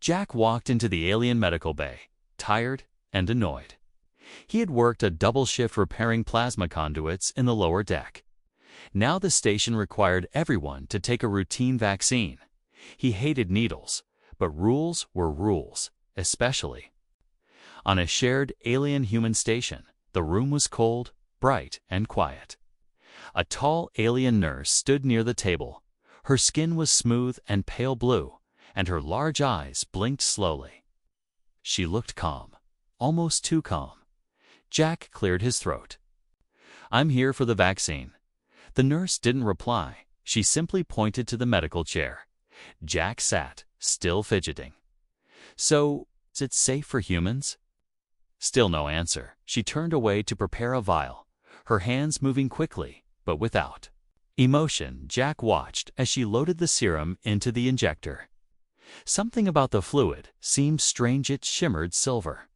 Jack walked into the alien medical bay, tired and annoyed. He had worked a double shift repairing plasma conduits in the lower deck. Now the station required everyone to take a routine vaccine. He hated needles, but rules were rules, especially. On a shared alien-human station, the room was cold, bright, and quiet. A tall alien nurse stood near the table. Her skin was smooth and pale blue, and her large eyes blinked slowly. She looked calm, almost too calm. Jack cleared his throat. "I'm here for the vaccine." The nurse didn't reply. She simply pointed to the medical chair. Jack sat, still fidgeting. "So, is it safe for humans?" Still no answer. She turned away to prepare a vial, her hands moving quickly, but without emotion. Jack watched as she loaded the serum into the injector. Something about the fluid seemed strange. It shimmered silver.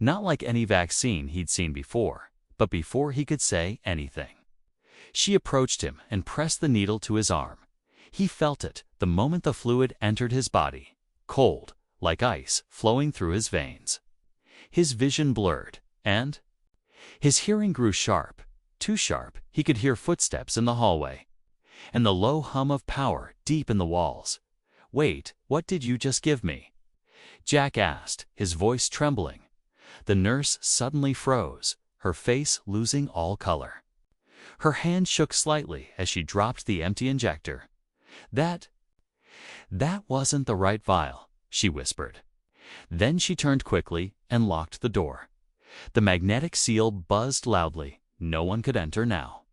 Not like any vaccine he'd seen before, but before he could say anything. She approached him and pressed the needle to his arm. He felt it the moment the fluid entered his body, cold, like ice flowing through his veins. His vision blurred, and his hearing grew sharp, too sharp he could hear footsteps in the hallway, and the low hum of power deep in the walls. "Wait, what did you just give me?" Jack asked, his voice trembling. The nurse suddenly froze, her face losing all color. Her hand shook slightly as she dropped the empty injector. That wasn't the right vial," she whispered. Then she turned quickly and locked the door. The magnetic seal buzzed loudly. No one could enter now.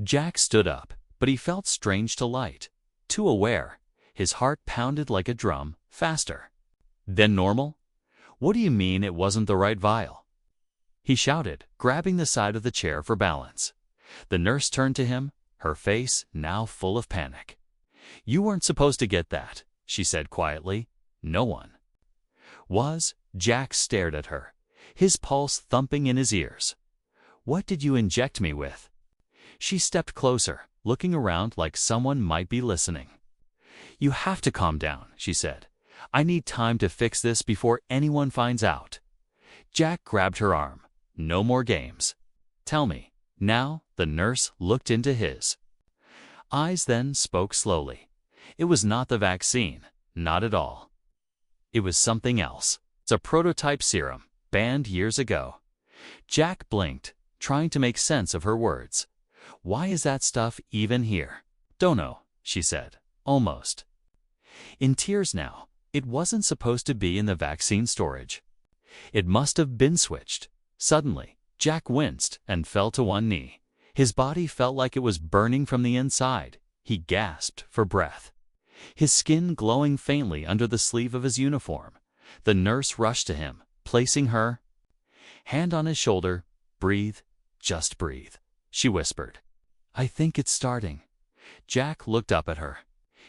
Jack stood up, but he felt strange to light, too aware. His heart pounded like a drum, faster. "Then normal? What do you mean it wasn't the right vial?" he shouted, grabbing the side of the chair for balance. The nurse turned to him, her face now full of panic. "You weren't supposed to get that," she said quietly. "No one was." Jack stared at her, his pulse thumping in his ears. "What did you inject me with?" She stepped closer, looking around like someone might be listening. "You have to calm down," she said. "I need time to fix this before anyone finds out." Jack grabbed her arm. "No more games. Tell me." Now the nurse looked into his eyes, then spoke slowly. "It was not the vaccine, not at all. It was something else. It's a prototype serum, banned years ago." Jack blinked, trying to make sense of her words. "Why is that stuff even here?" "Don't know," she said, almost in tears now. It wasn't supposed to be in the vaccine storage. It must have been switched. Suddenly, Jack winced and fell to one knee. His body felt like it was burning from the inside. He gasped for breath, his skin glowing faintly under the sleeve of his uniform. The nurse rushed to him, placing her hand on his shoulder. "Breathe, just breathe," she whispered. "I think it's starting." Jack looked up at her,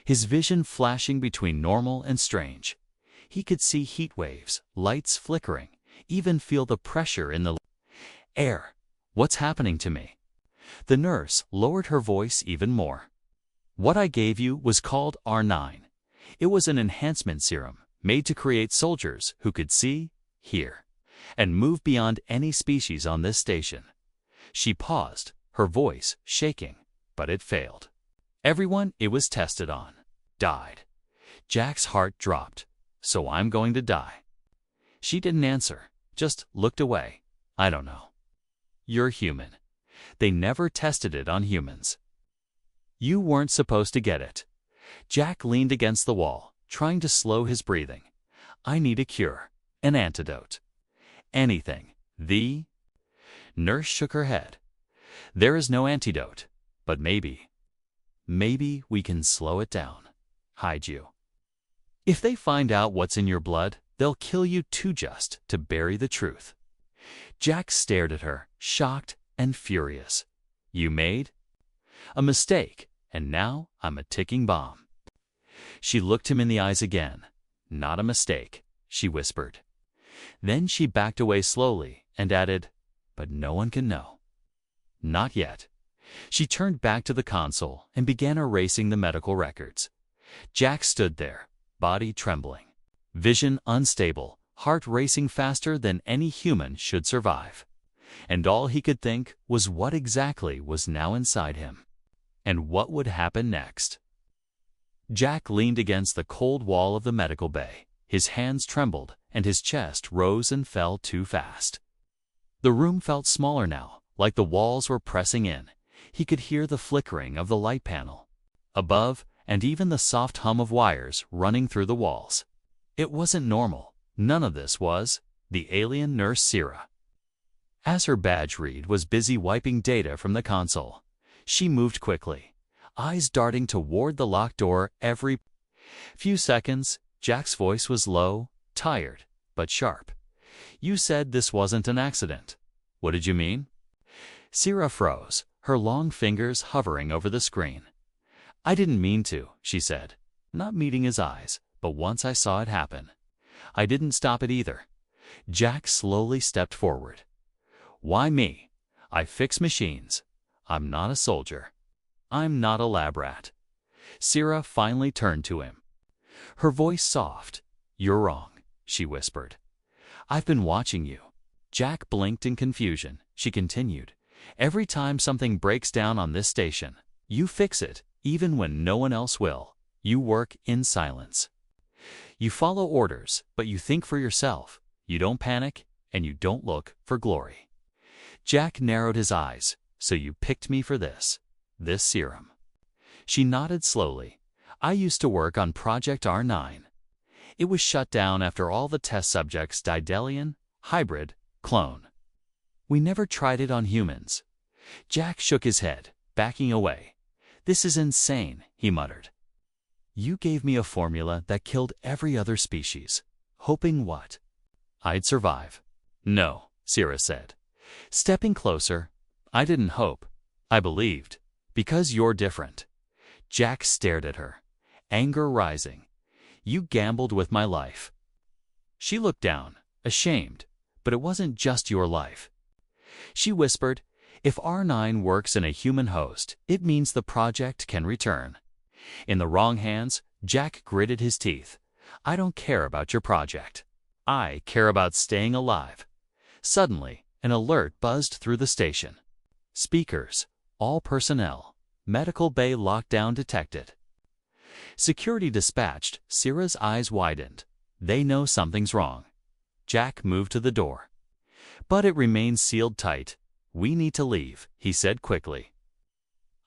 his vision flashing between normal and strange. He could see heat waves, lights flickering, even feel the pressure in the air. "What's happening to me?" The nurse lowered her voice even more. "What I gave you was called R9. It was an enhancement serum made to create soldiers who could see, hear, and move beyond any species on this station." She paused, her voice shaking, but it failed. "Everyone it was tested on died." Jack's heart dropped. "So I'm going to die?" She didn't answer, just looked away. "I don't know. You're human. They never tested it on humans. You weren't supposed to get it." Jack leaned against the wall, trying to slow his breathing. "I need a cure, an antidote. Anything." The nurse shook her head. "There is no antidote, but maybe we can slow it down, hide you. If they find out what's in your blood, they'll kill you too just to bury the truth." Jack stared at her, shocked and furious. "You made a mistake, and now I'm a ticking bomb." She looked him in the eyes again. "Not a mistake," she whispered. Then she backed away slowly and added, "But no one can know. Not yet." She turned back to the console and began erasing the medical records. Jack stood there, body trembling. Vision unstable, heart racing faster than any human should survive. And all he could think was what exactly was now inside him. And what would happen next? Jack leaned against the cold wall of the medical bay. His hands trembled, and his chest rose and fell too fast. The room felt smaller now, like the walls were pressing in. He could hear the flickering of the light panel above, and even the soft hum of wires running through the walls. It wasn't normal. None of this was. The alien nurse Sierra. As her badge read was busy wiping data from the console, she moved quickly, eyes darting toward the locked door every few seconds. Jack's voice was low, tired, but sharp. "You said this wasn't an accident. What did you mean?" Sierra froze, her long fingers hovering over the screen. "I didn't mean to," she said, not meeting his eyes, but once I saw it happen, I didn't stop it either. Jack slowly stepped forward. "Why me? I fix machines. I'm not a soldier. I'm not a lab rat." Sierra finally turned to him. Her voice soft. "You're wrong," she whispered. "I've been watching you." Jack blinked in confusion. She continued. "Every time something breaks down on this station, you fix it, even when no one else will. You work in silence. You follow orders, but you think for yourself. You don't panic, and you don't look for glory." Jack narrowed his eyes. "So you picked me for this serum." She nodded slowly. "I used to work on Project R9. It was shut down after all the test subjects died. Alien, hybrid, clone. We never tried it on humans." Jack shook his head, backing away. "This is insane," he muttered. "You gave me a formula that killed every other species. Hoping what? I'd survive." "No," Sierra said, stepping closer. "I didn't hope. I believed. Because you're different." Jack stared at her, anger rising. "You gambled with my life." She looked down, ashamed. "But it wasn't just your life." She whispered, "If R9 works in a human host, it means the project can return." In the wrong hands, Jack gritted his teeth. "I don't care about your project. I care about staying alive." Suddenly, an alert buzzed through the station. Speakers, all personnel, medical bay lockdown detected. Security dispatched. Sierra's eyes widened. They know something's wrong. Jack moved to the door. But it remained sealed tight. "We need to leave," he said quickly.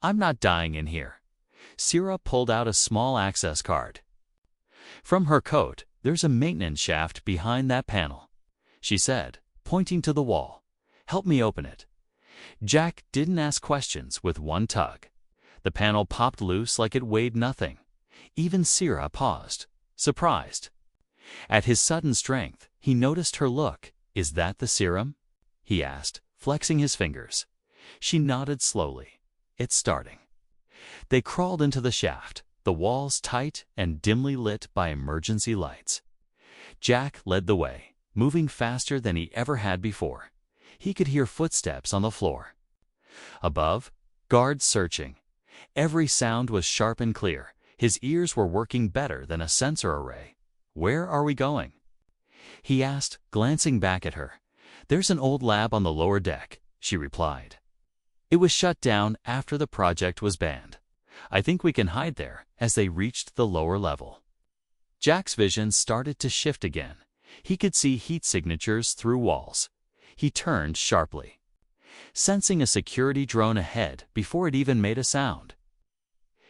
"I'm not dying in here." Sierra pulled out a small access card. From her coat, "There's a maintenance shaft behind that panel," she said, pointing to the wall. "Help me open it." Jack didn't ask questions. With one tug, the panel popped loose like it weighed nothing. Even Sierra paused, surprised. At his sudden strength, he noticed her look. "Is that the serum?" he asked, flexing his fingers. She nodded slowly. "It's starting." They crawled into the shaft, the walls tight and dimly lit by emergency lights. Jack led the way, moving faster than he ever had before. He could hear footsteps on the floor. Above, guards searching. Every sound was sharp and clear. His ears were working better than a sensor array. "Where are we going?" he asked, glancing back at her. "There's an old lab on the lower deck," she replied. "It was shut down after the project was banned. I think we can hide there." As they reached the lower level, Jack's vision started to shift again. He could see heat signatures through walls. He turned sharply, sensing a security drone ahead before it even made a sound.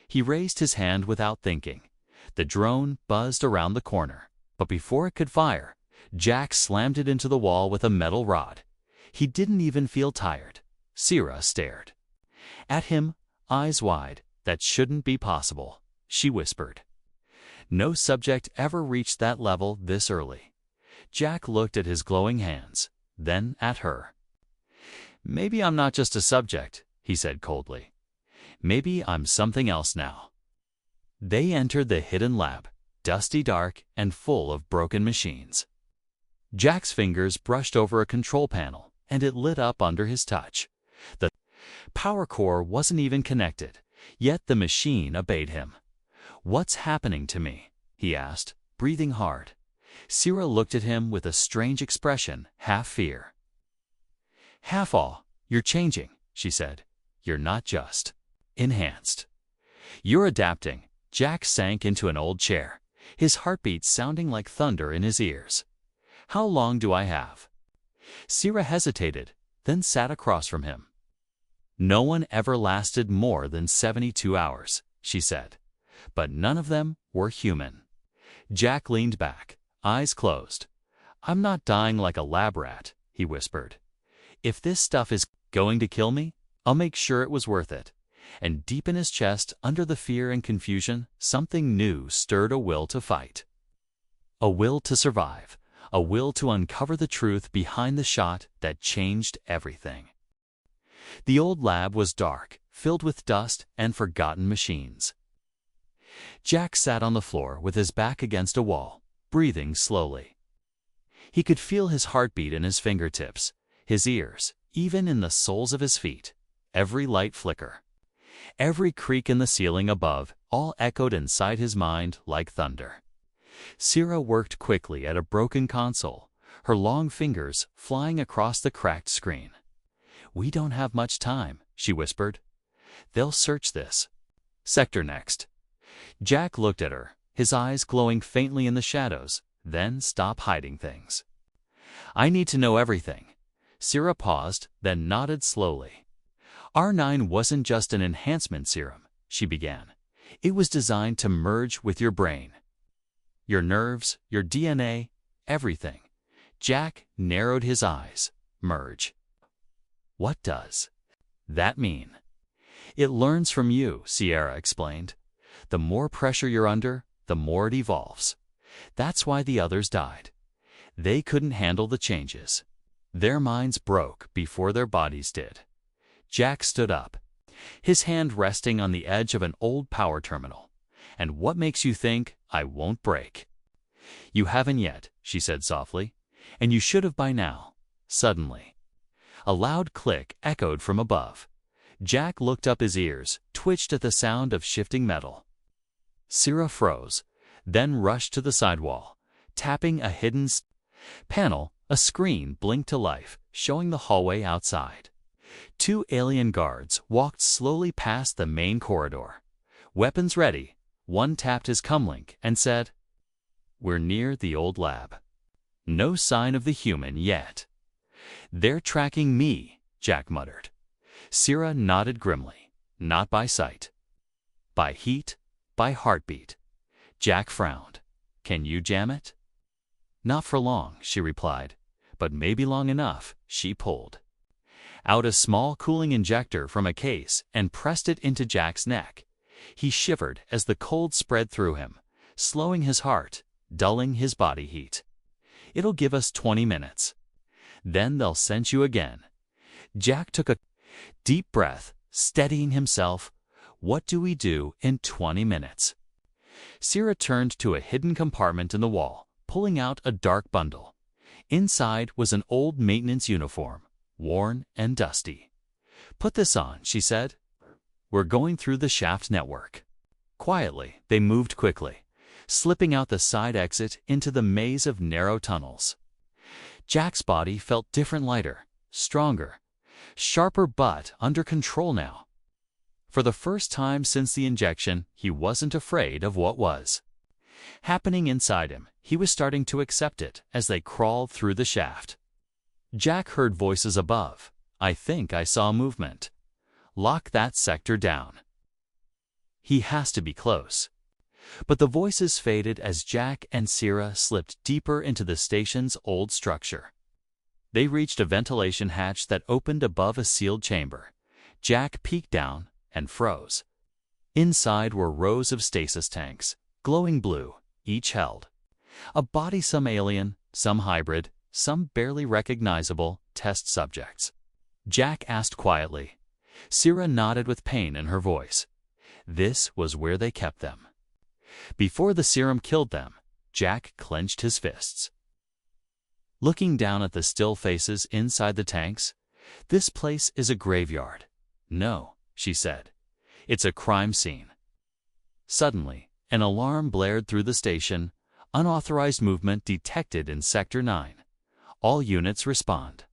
He raised his hand without thinking. The drone buzzed around the corner, but before it could fire, Jack slammed it into the wall with a metal rod. He didn't even feel tired. Sierra stared at him, eyes wide. "That shouldn't be possible," she whispered. "No subject ever reached that level this early." Jack looked at his glowing hands, then at her. "Maybe I'm not just a subject," he said coldly. "Maybe I'm something else now." They entered the hidden lab, dusty, dark, and full of broken machines. Jack's fingers brushed over a control panel, and it lit up under his touch. The power core wasn't even connected, yet the machine obeyed him. "What's happening to me?" he asked, breathing hard. Sierra looked at him with a strange expression, half fear. "Half awe. You're changing," she said. "You're not just enhanced. You're adapting." Jack sank into an old chair, his heartbeat sounding like thunder in his ears. "How long do I have?" Sierra hesitated, then sat across from him. "No one ever lasted more than 72 hours, she said. "But none of them were human." Jack leaned back, eyes closed. "I'm not dying like a lab rat," he whispered. "If this stuff is going to kill me, I'll make sure it was worth it." And deep in his chest, under the fear and confusion, something new stirred, a will to fight. A will to survive. A will to uncover the truth behind the shot that changed everything. The old lab was dark, filled with dust and forgotten machines. Jack sat on the floor with his back against a wall, breathing slowly. He could feel his heartbeat in his fingertips, his ears, even in the soles of his feet. Every light flicker, every creak in the ceiling above, all echoed inside his mind like thunder. Sierra worked quickly at a broken console, her long fingers flying across the cracked screen. "We don't have much time," she whispered. "They'll search this sector next." Jack looked at her, his eyes glowing faintly in the shadows. "Then stop hiding things." "I need to know everything." Sierra paused, then nodded slowly. "R9 wasn't just an enhancement serum," she began. "It was designed to merge with your brain. Your nerves, your DNA, everything." Jack narrowed his eyes. "Merge. What does that mean?" "It learns from you," Sierra explained. "The more pressure you're under, the more it evolves. That's why the others died. They couldn't handle the changes. Their minds broke before their bodies did." Jack stood up, his hand resting on the edge of an old power terminal. "And what makes you think I won't break?" "You haven't yet," she said softly. "And you should have by now." Suddenly, a loud click echoed from above. Jack looked up, his ears twitched at the sound of shifting metal. Sierra froze, then rushed to the sidewall, tapping a hidden panel. A screen blinked to life, showing the hallway outside. Two alien guards walked slowly past the main corridor. Weapons ready, one tapped his comlink and said, "We're near the old lab. No sign of the human yet." "They're tracking me," Jack muttered. Sierra nodded grimly. "Not by sight. By heat, by heartbeat." Jack frowned. "Can you jam it?" "Not for long," she replied. "But maybe long enough." She pulled out a small cooling injector from a case and pressed it into Jack's neck. He shivered as the cold spread through him, slowing his heart, dulling his body heat. "It'll give us 20 minutes. Then they'll sense you again." Jack took a deep breath, steadying himself. "What do we do in 20 minutes?" Sierra turned to a hidden compartment in the wall, pulling out a dark bundle. Inside was an old maintenance uniform, worn and dusty. "Put this on," she said. "We're going through the shaft network." Quietly, they moved quickly, slipping out the side exit into the maze of narrow tunnels. Jack's body felt different, lighter, stronger, sharper, but under control now. For the first time since the injection, he wasn't afraid of what was happening inside him. He was starting to accept it as they crawled through the shaft. Jack heard voices above. "I think I saw movement. Lock that sector down. He has to be close." But the voices faded as Jack and Sierra slipped deeper into the station's old structure. They reached a ventilation hatch that opened above a sealed chamber. Jack peeked down and froze. Inside were rows of stasis tanks, glowing blue, each held a body, some alien, some hybrid, some barely recognizable test subjects. Jack asked quietly. Sierra nodded with pain in her voice. This was where they kept them. Before the serum killed them, Jack clenched his fists. Looking down at the still faces inside the tanks, "This place is a graveyard." "No," she said. "It's a crime scene." Suddenly, an alarm blared through the station, Unauthorized movement detected in Sector 9. All units respond.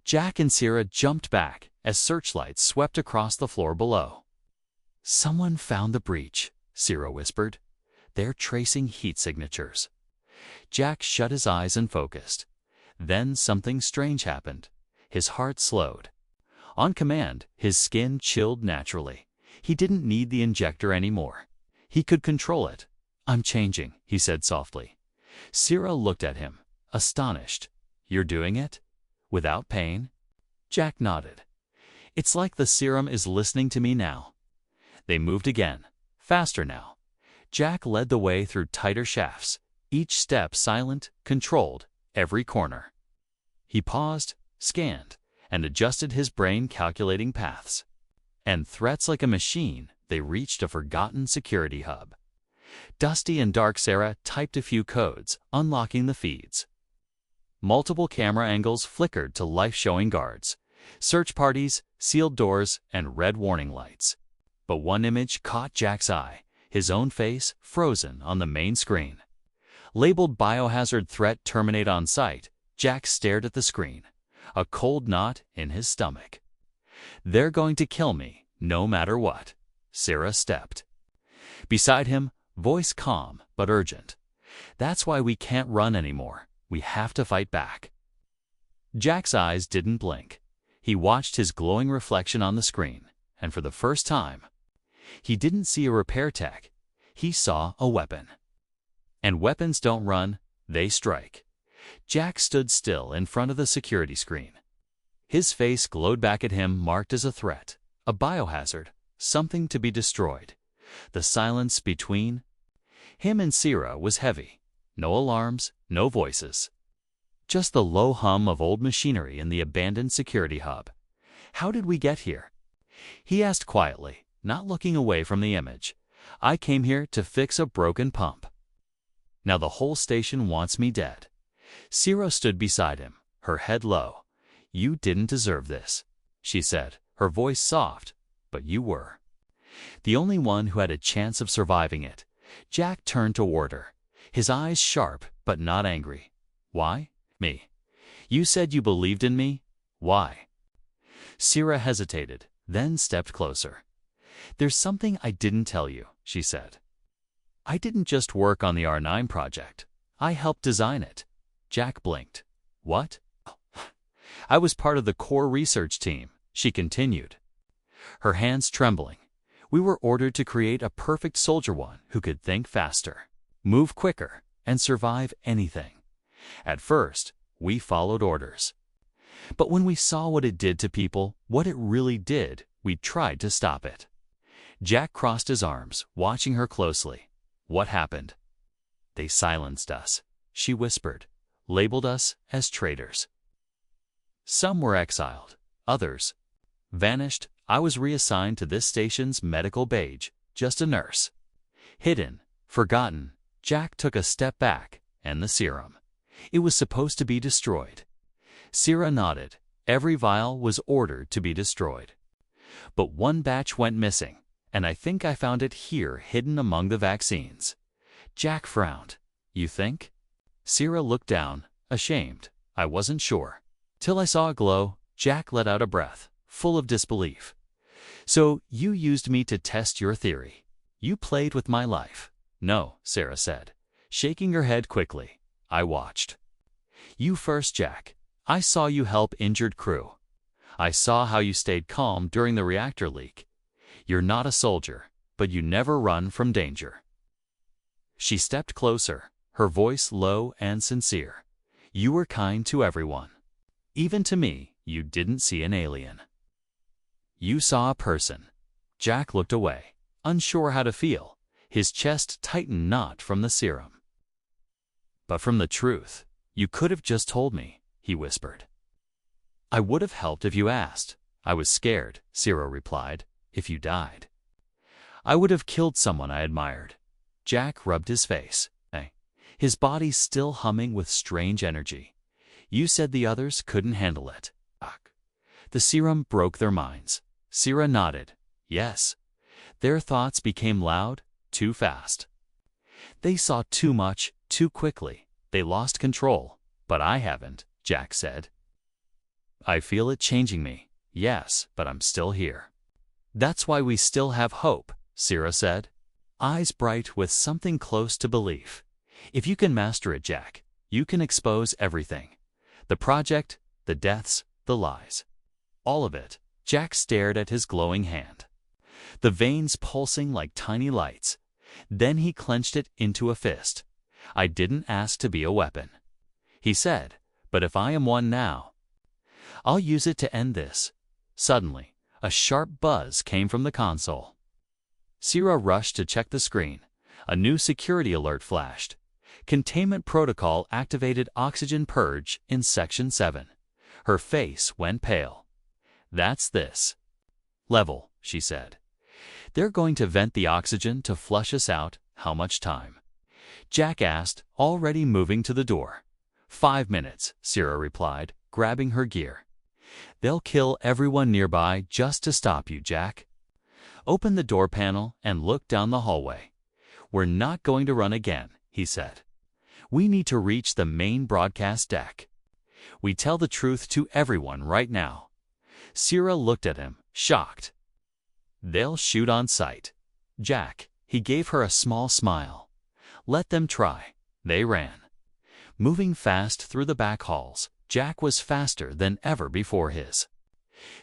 Jack and Sierra jumped back as searchlights swept across the floor below. "Someone found the breach," Sierra whispered. "They're tracing heat signatures." Jack shut his eyes and focused. Then something strange happened. His heart slowed. On command, his skin chilled naturally. He didn't need the injector anymore. He could control it. "I'm changing," he said softly. Sierra looked at him, astonished. "You're doing it? Without pain?" Jack nodded. "It's like the serum is listening to me now." They moved again, faster now. Jack led the way through tighter shafts, each step silent, controlled, every corner. He paused, scanned, and adjusted his brain, calculating paths. And threats like a machine, they reached a forgotten security hub. Dusty and dark Sarah typed a few codes, unlocking the feeds. Multiple camera angles flickered to life-showing guards, search parties, sealed doors, and red warning lights. But one image caught Jack's eye, his own face frozen on the main screen. Labeled Biohazard Threat Terminate on Site, Jack stared at the screen, a cold knot in his stomach. "They're going to kill me, no matter what." Sarah stepped. Beside him, voice calm but urgent. "That's why we can't run anymore. We have to fight back." Jack's eyes didn't blink. He watched his glowing reflection on the screen, and for the first time, he didn't see a repair tech. He saw a weapon. And weapons don't run, they strike. Jack stood still in front of the security screen. His face glowed back at him, marked as a threat, a biohazard, something to be destroyed. The silence between him and Sierra was heavy. No alarms, no voices. Just the low hum of old machinery in the abandoned security hub. "How did we get here?" he asked quietly, not looking away from the image. "I came here to fix a broken pump. Now the whole station wants me dead." Sierra stood beside him, her head low. "You didn't deserve this," she said, her voice soft, "but you were the only one who had a chance of surviving it." Jack turned toward her, his eyes sharp but not angry. "Why? Me? You said you believed in me. Why?" Sierra hesitated, then stepped closer. "There's something I didn't tell you," she said. "I didn't just work on the R9 project. I helped design it." Jack blinked. "What?" "I was part of the core research team," she continued, her hands trembling. "We were ordered to create a perfect soldier, one who could think faster, move quicker, and survive anything. At first, we followed orders. But when we saw what it did to people, what it really did, we tried to stop it." Jack crossed his arms, watching her closely. "What happened?" "They silenced us," she whispered, "labeled us as traitors. Some were exiled, others vanished. I was reassigned to this station's medical badge, just a nurse. Hidden, forgotten." Jack took a step back, and the serum. It was supposed to be destroyed. Sierra nodded. Every vial was ordered to be destroyed. But one batch went missing, and I think I found it here, hidden among the vaccines. Jack frowned. "You think?" Sierra looked down, ashamed. "I wasn't sure." Till I saw a glow. Jack let out a breath, full of disbelief. "So you used me to test your theory. You played with my life." "No," Sarah said, shaking her head quickly. "I watched. You first, Jack. I saw you help injured crew. I saw how you stayed calm during the reactor leak. You're not a soldier, but you never run from danger." She stepped closer, her voice low and sincere. "You were kind to everyone. Even to me, you didn't see an alien. You saw a person." Jack looked away, unsure how to feel, his chest tightened not from the serum, but from the truth. "You could have just told me," he whispered. "I would have helped if you asked." "I was scared," Sierra replied. "If you died, I would have killed someone I admired." Jack rubbed his face, his body still humming with strange energy. "You said the others couldn't handle it." The serum broke their minds. Sierra nodded. "Yes. Their thoughts became loud, too fast. They saw too much, too quickly. They lost control. But I haven't, Jack said. I feel it changing me. Yes, but I'm still here. That's why we still have hope, Sierra said, eyes bright with something close to belief. If you can master it, Jack, you can expose everything. The project, the deaths, the lies. All of it. Jack stared at his glowing hand, the veins pulsing like tiny lights. Then he clenched it into a fist. I didn't ask to be a weapon, he said, but if I am one now, I'll use it to end this. Suddenly, a sharp buzz came from the console. Sierra rushed to check the screen. A new security alert flashed. Containment protocol activated oxygen purge in Section 7. Her face went pale. That's this level, she said. They're going to vent the oxygen to flush us out. How much time? Jack asked, already moving to the door. 5 minutes, Sierra replied, grabbing her gear. They'll kill everyone nearby just to stop you, Jack. Open the door panel and look down the hallway. We're not going to run again, he said. We need to reach the main broadcast deck. We tell the truth to everyone right now. Sierra looked at him, shocked. They'll shoot on sight. Jack, he gave her a small smile. Let them try. They ran. Moving fast through the back halls, Jack was faster than ever before. His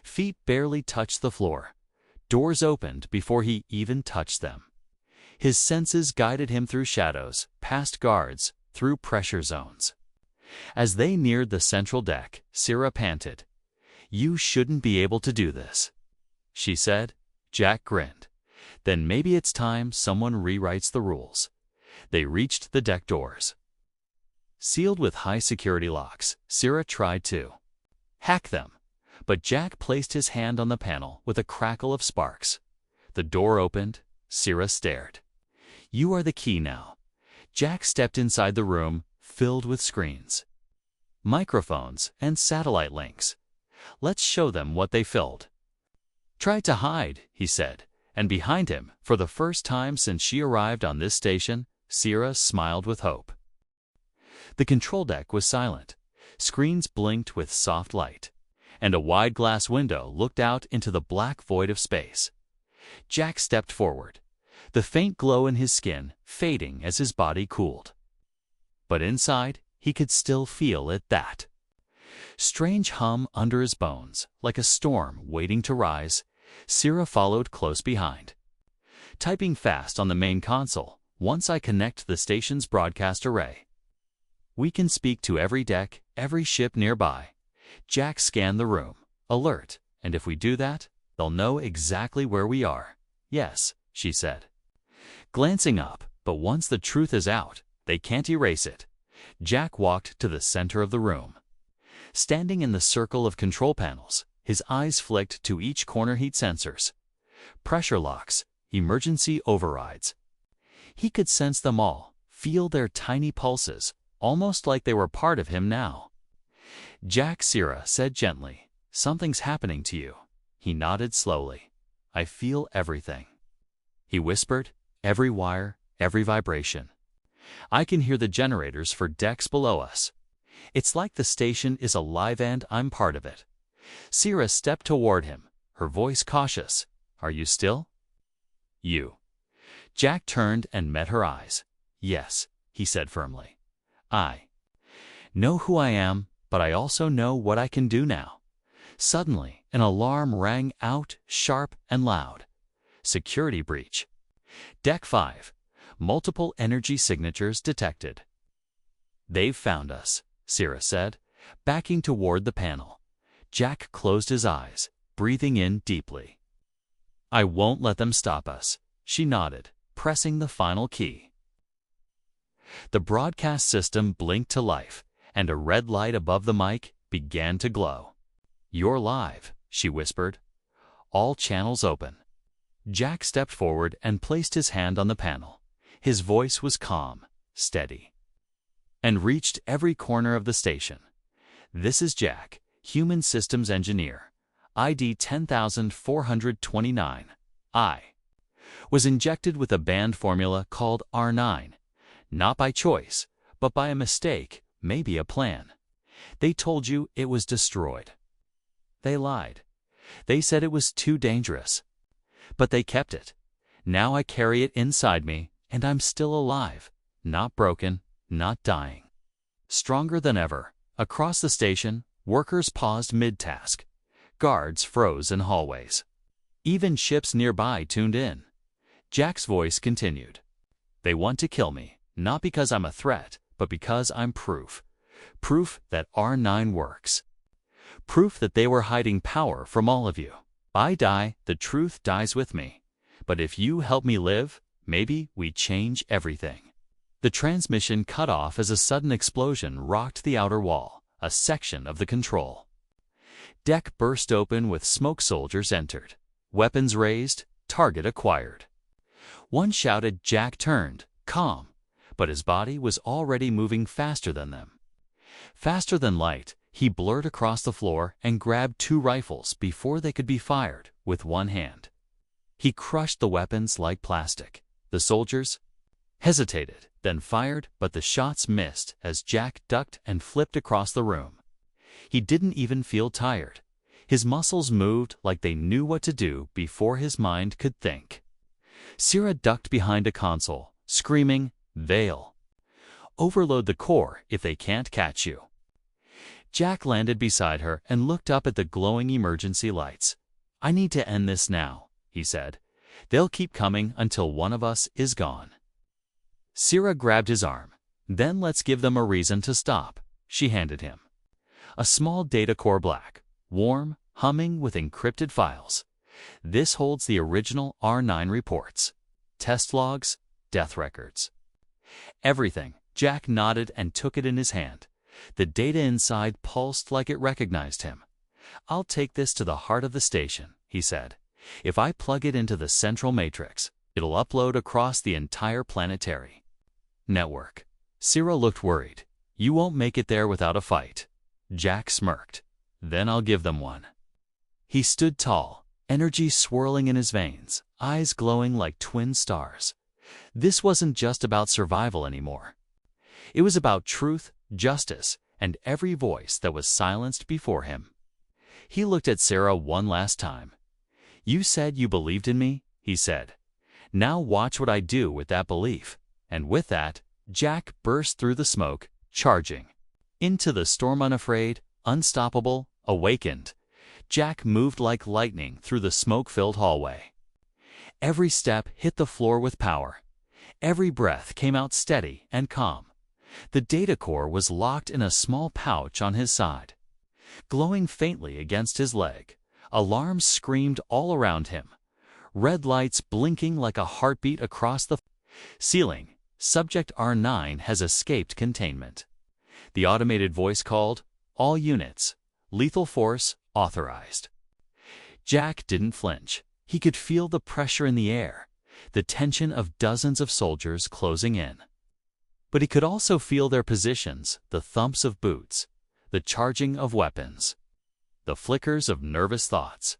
feet barely touched the floor. Doors opened before he even touched them. His senses guided him through shadows, past guards, through pressure zones. As they neared the central deck, Sierra panted. You shouldn't be able to do this, she said. Jack grinned. Then maybe it's time someone rewrites the rules. They reached the deck doors. Sealed with high security locks, Sierra tried to hack them, but Jack placed his hand on the panel with a crackle of sparks. The door opened. Sierra stared. You are the key now. Jack stepped inside the room, filled with screens, microphones, and satellite links. Let's show them what they filled. Try to hide, he said, and behind him, for the first time since she arrived on this station, Sierra smiled with hope. The control deck was silent. Screens blinked with soft light, and a wide glass window looked out into the black void of space. Jack stepped forward, the faint glow in his skin fading as his body cooled. But inside, he could still feel it, that strange hum under his bones, like a storm waiting to rise. Sierra followed close behind, typing fast on the main console. Once I connect the station's broadcast array, we can speak to every deck, every ship nearby. Jack scanned the room, alert, and if we do that, they'll know exactly where we are. Yes, she said, glancing up, but once the truth is out, they can't erase it. Jack walked to the center of the room. Standing in the circle of control panels, his eyes flicked to each corner. Heat sensors, pressure locks, emergency overrides. He could sense them all, feel their tiny pulses, almost like they were part of him now. Jack, Sierra said gently, something's happening to you. He nodded slowly. I feel everything, he whispered, every wire, every vibration. I can hear the generators for decks below us. It's like the station is alive and I'm part of it. Sierra stepped toward him, her voice cautious. Are you still? You. Jack turned and met her eyes. Yes, he said firmly. I know who I am, but I also know what I can do now. Suddenly, an alarm rang out, sharp and loud. Security breach. Deck 5. Multiple energy signatures detected. They've found us, Sierra said, backing toward the panel. Jack closed his eyes, breathing in deeply. I won't let them stop us, she nodded, pressing the final key. The broadcast system blinked to life, and a red light above the mic began to glow. You're live, she whispered. All channels open. Jack stepped forward and placed his hand on the panel. His voice was calm, steady, and reached every corner of the station. This is Jack, Human Systems Engineer. ID 10429. I was injected with a banned formula called R9. Not by choice, but by a mistake, maybe a plan. They told you it was destroyed. They lied. They said it was too dangerous. But they kept it. Now I carry it inside me, and I'm still alive, not broken, not dying. Stronger than ever, across the station, workers paused mid-task. Guards froze in hallways. Even ships nearby tuned in. Jack's voice continued. They want to kill me, not because I'm a threat, but because I'm proof. Proof that R9 works. Proof that they were hiding power from all of you. I die, the truth dies with me. But if you help me live, maybe we change everything. The transmission cut off as a sudden explosion rocked the outer wall, a section of the control. Deck burst open with smoke. Soldiers entered. Weapons raised, target acquired. One shouted. Jack turned, calm, but his body was already moving faster than them. Faster than light, he blurred across the floor and grabbed 2 rifles before they could be fired with one hand. He crushed the weapons like plastic. The soldiers hesitated, then fired, but the shots missed as Jack ducked and flipped across the room. He didn't even feel tired. His muscles moved like they knew what to do before his mind could think. Sierra ducked behind a console, screaming, "Veil! Overload the core if they can't catch you." Jack landed beside her and looked up at the glowing emergency lights. "I need to end this now," he said. "They'll keep coming until one of us is gone." Sierra grabbed his arm. "Then let's give them a reason to stop," she handed him. A small data core, black, warm, humming with encrypted files. This holds the original R9 reports, test logs, death records. Everything. Jack nodded and took it in his hand. The data inside pulsed like it recognized him. "I'll take this to the heart of the station," he said. "If I plug it into the central matrix, it'll upload across the entire planetary network." Sierra looked worried. "You won't make it there without a fight." Jack smirked. "Then I'll give them one." He stood tall, energy swirling in his veins, eyes glowing like twin stars. This wasn't just about survival anymore. It was about truth, justice, and every voice that was silenced before him. He looked at Sarah one last time. "You said you believed in me," he said. "Now watch what I do with that belief." And with that, Jack burst through the smoke, charging into the storm, unafraid, unstoppable, awakened. Jack moved like lightning through the smoke-filled hallway. Every step hit the floor with power. Every breath came out steady and calm. The data core was locked in a small pouch on his side. Glowing faintly against his leg, alarms screamed all around him. Red lights blinking like a heartbeat across the ceiling. "Subject R9 has escaped containment." The automated voice called, "All units. Lethal force authorized." Jack didn't flinch. He could feel the pressure in the air, the tension of dozens of soldiers closing in. But he could also feel their positions, the thumps of boots, the charging of weapons, the flickers of nervous thoughts.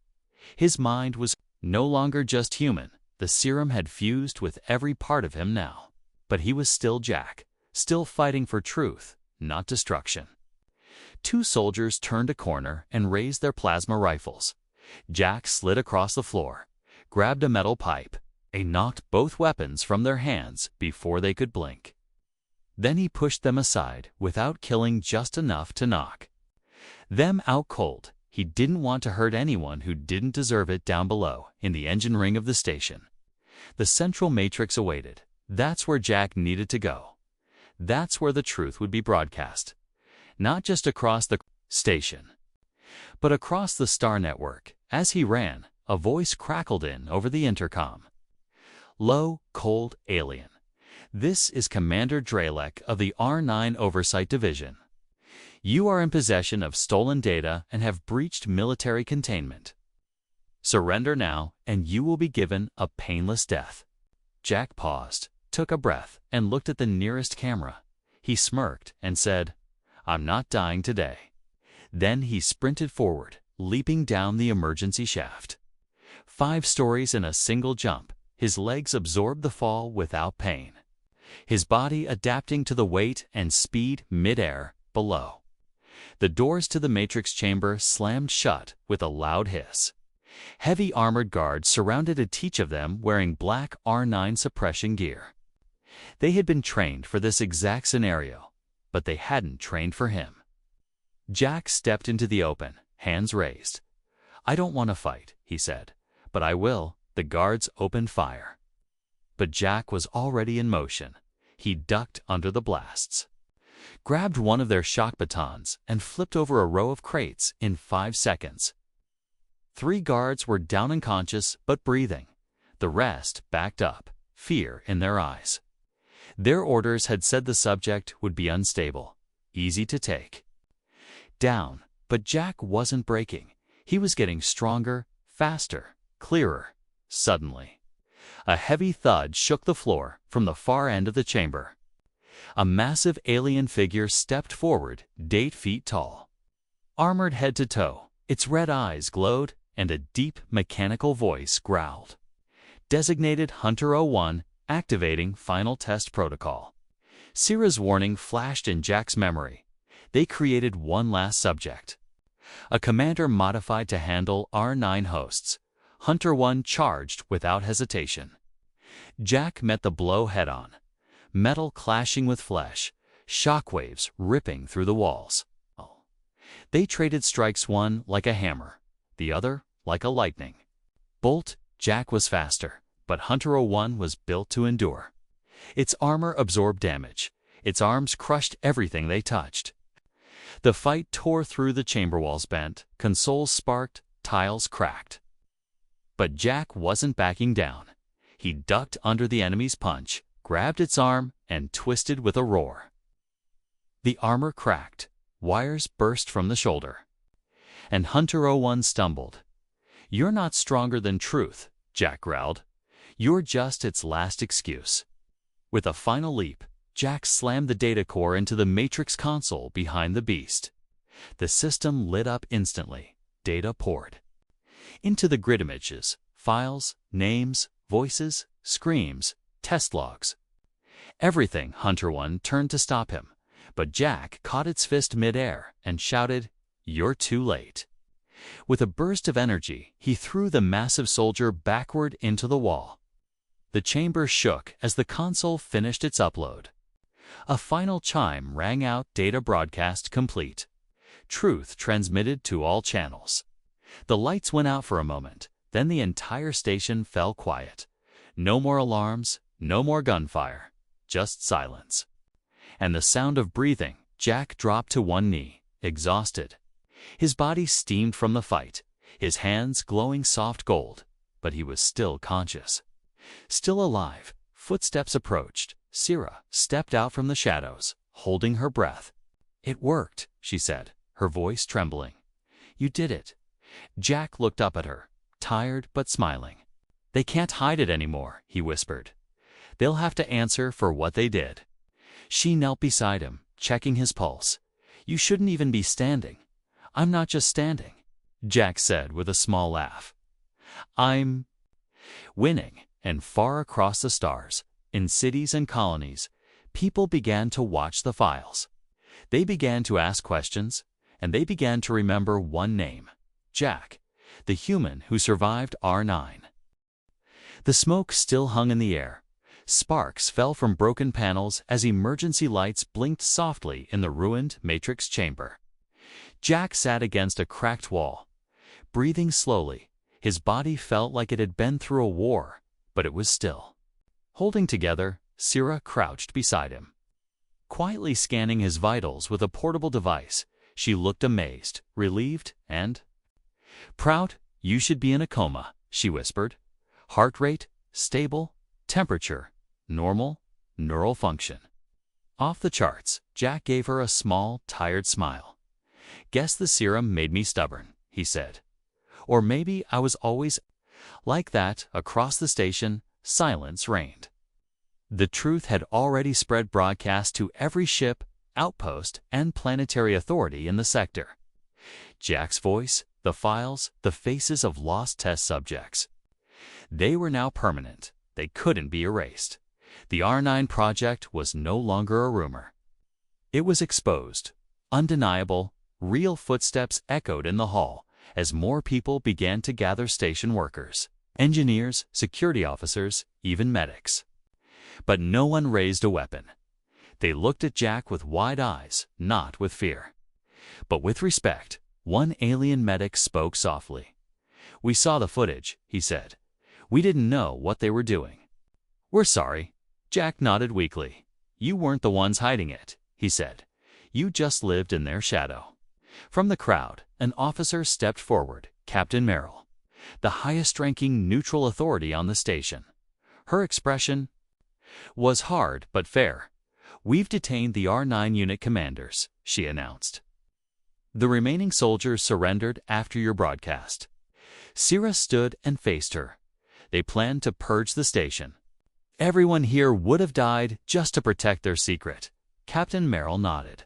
His mind was no longer just human. The serum had fused with every part of him now. But he was still Jack, still fighting for truth, not destruction. 2 soldiers turned a corner and raised their plasma rifles. Jack slid across the floor, grabbed a metal pipe, and knocked both weapons from their hands before they could blink. Then he pushed them aside without killing, just enough to knock them out cold. He didn't want to hurt anyone who didn't deserve it down below in the engine ring of the station. The central matrix awaited. That's where Jack needed to go. That's where the truth would be broadcast. Not just across the station, but across the star network. As he ran, a voice crackled in over the intercom. "Low, cold alien. This is Commander Dralek of the R9 Oversight Division. You are in possession of stolen data and have breached military containment. Surrender now, and you will be given a painless death." Jack paused, took a breath, and looked at the nearest camera. He smirked and said, "I'm not dying today." Then he sprinted forward, leaping down the emergency shaft. 5 stories in a single jump. His legs absorbed the fall without pain. his body adapting to the weight and speed mid-air below. The doors to the matrix chamber slammed shut with a loud hiss. Heavy armored guards surrounded each of them wearing black R9 suppression gear. They had been trained for this exact scenario, but they hadn't trained for him. Jack stepped into the open, hands raised. "I don't want to fight," he said, "but I will." The guards opened fire. But Jack was already in motion. He ducked under the blasts, grabbed one of their shock batons, and flipped over a row of crates in 5 seconds. 3 guards were down unconscious but breathing. The rest backed up, fear in their eyes. Their orders had said the subject would be unstable, easy to take down, but Jack wasn't breaking. He was getting stronger, faster, clearer. Suddenly, a heavy thud shook the floor from the far end of the chamber. A massive alien figure stepped forward, 8 feet tall. Armored head to toe, its red eyes glowed, and a deep, mechanical voice growled. "Designated Hunter 01, activating final test protocol." Sierra's warning flashed in Jack's memory. They created one last subject. A commander modified to handle R9 hosts. Hunter 1 charged without hesitation. Jack met the blow head-on. Metal clashing with flesh, shockwaves ripping through the walls. They traded strikes, one like a hammer, the other like a lightning bolt. Jack was faster, but Hunter 01 was built to endure. Its armor absorbed damage. Its arms crushed everything they touched. The fight tore through the chamber walls, bent, consoles sparked, tiles cracked. But Jack wasn't backing down. He ducked under the enemy's punch, grabbed its arm, and twisted with a roar. The armor cracked, wires burst from the shoulder, and Hunter 01 stumbled. "You're not stronger than truth," Jack growled. "You're just its last excuse." With a final leap, Jack slammed the data core into the matrix console behind the beast. The system lit up instantly. Data poured into the grid images, files, names, voices, screams, test logs. Everything. Hunter 1 turned to stop him, but Jack caught its fist mid-air and shouted, "You're too late." With a burst of energy, he threw the massive soldier backward into the wall. The chamber shook as the console finished its upload. A final chime rang out. Data broadcast complete. Truth transmitted to all channels. The lights went out for a moment, then the entire station fell quiet. No more alarms, no more gunfire, just silence. And the sound of breathing. Jack dropped to one knee, exhausted. His body steamed from the fight, his hands glowing soft gold, but he was still conscious. Still alive. Footsteps approached. Sierra stepped out from the shadows, holding her breath. "It worked," she said, her voice trembling. "You did it." Jack looked up at her, tired but smiling. "They can't hide it anymore," he whispered. "They'll have to answer for what they did." She knelt beside him, checking his pulse. "You shouldn't even be standing." "I'm not just standing," Jack said with a small laugh. "I'm winning." And far across the stars, in cities and colonies, people began to watch the files. They began to ask questions, and they began to remember one name: Jack, the human who survived R9. The smoke still hung in the air. Sparks fell from broken panels as emergency lights blinked softly in the ruined matrix chamber. Jack sat against a cracked wall, breathing slowly. His body felt like it had been through a war, but it was still. Holding together, Sierra crouched beside him, quietly scanning his vitals with a portable device. She looked amazed, relieved, and proud. "You should be in a coma," she whispered. "Heart rate, stable. Temperature, normal. Neural function, off the charts." Jack gave her a small, tired smile. "Guess the serum made me stubborn," he said. "Or maybe I was always like that." Across the station, silence reigned. The truth had already spread broadcast to every ship, outpost, and planetary authority in the sector. Jack's voice, the files, the faces of lost test subjects. They were now permanent. They couldn't be erased. The R9 project was no longer a rumor. It was exposed. Undeniable, real footsteps echoed in the hall as more people began to gather: station workers, engineers, security officers, even medics. But no one raised a weapon. They looked at Jack with wide eyes, not with fear, but with respect. One alien medic spoke softly. "We saw the footage," he said. "We didn't know what they were doing." "We're sorry." Jack nodded weakly. "You weren't the ones hiding it," he said. "You just lived in their shadow." From the crowd, an officer stepped forward, Captain Merrill, the highest-ranking neutral authority on the station. Her expression was hard but fair. "We've detained the R9 unit commanders," she announced. "The remaining soldiers surrendered after your broadcast." Sierra stood and faced her. "They planned to purge the station. Everyone here would have died just to protect their secret." Captain Merrill nodded.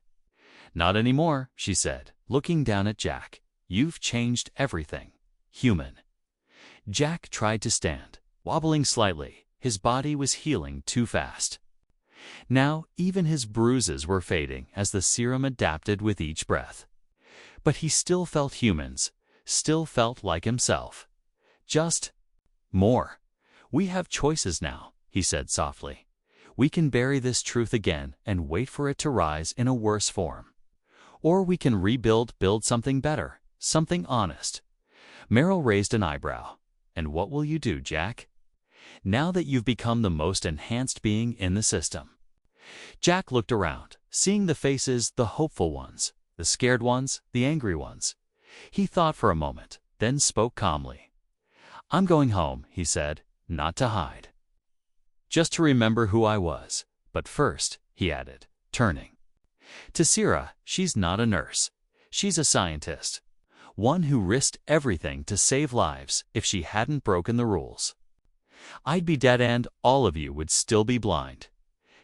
"Not anymore," she said, looking down at Jack. "You've changed everything. Human." Jack tried to stand, wobbling slightly. His body was healing too fast. Now even his bruises were fading as the serum adapted with each breath. But he still felt humans, still felt like himself. Just more. "We have choices now," he said softly. "We can bury this truth again and wait for it to rise in a worse form. Or we can build something better, something honest." Merrill raised an eyebrow. "And what will you do, Jack? Now that you've become the most enhanced being in the system?" Jack looked around, seeing the faces, the hopeful ones, the scared ones, the angry ones. He thought for a moment, then spoke calmly. "I'm going home," he said, "not to hide. Just to remember who I was. But first," he added, turning to Sierra, "she's not a nurse. She's a scientist. One who risked everything to save lives. If she hadn't broken the rules, I'd be dead and all of you would still be blind."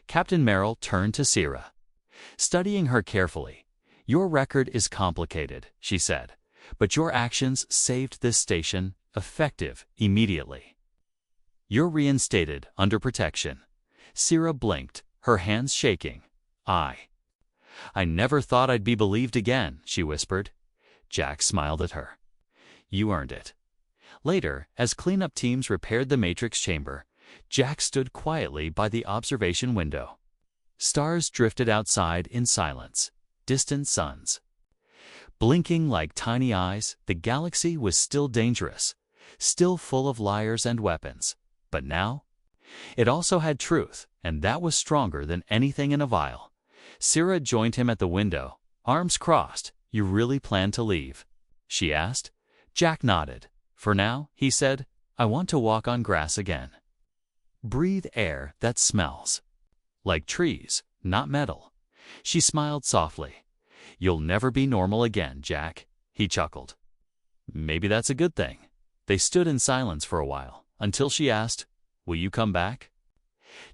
Captain Merrill turned to Sierra, studying her carefully. "Your record is complicated," she said, "but your actions saved this station, effective immediately. You're reinstated under protection." Sierra blinked, her hands shaking. I never thought I'd be believed again," she whispered. Jack smiled at her. "You earned it." Later, as cleanup teams repaired the Matrix chamber, Jack stood quietly by the observation window. Stars drifted outside in silence, distant suns blinking like tiny eyes. The galaxy was still dangerous, still full of liars and weapons. But now, it also had truth, and that was stronger than anything in a vial. Sierra joined him at the window, arms crossed. "You really plan to leave?" she asked. Jack nodded. "For now," he said, "I want to walk on grass again. Breathe air that smells like trees, not metal." She smiled softly. "You'll never be normal again, Jack," he chuckled. "Maybe that's a good thing." They stood in silence for a while, until she asked, "Will you come back?"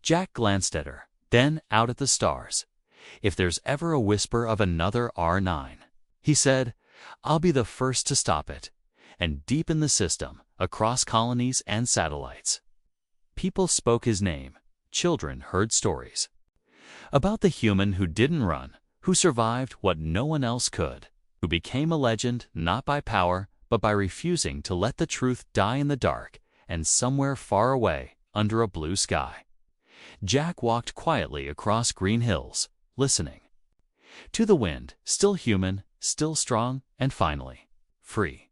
Jack glanced at her, then out at the stars. "If there's ever a whisper of another R9, he said, "I'll be the first to stop it." And deep in the system, across colonies and satellites, people spoke his name. Children heard stories about the human who didn't run, who survived what no one else could, who became a legend not by power, but by refusing to let the truth die in the dark and somewhere far away under a blue sky. Jack walked quietly across green hills, listening to the wind, still human, still strong, and finally free.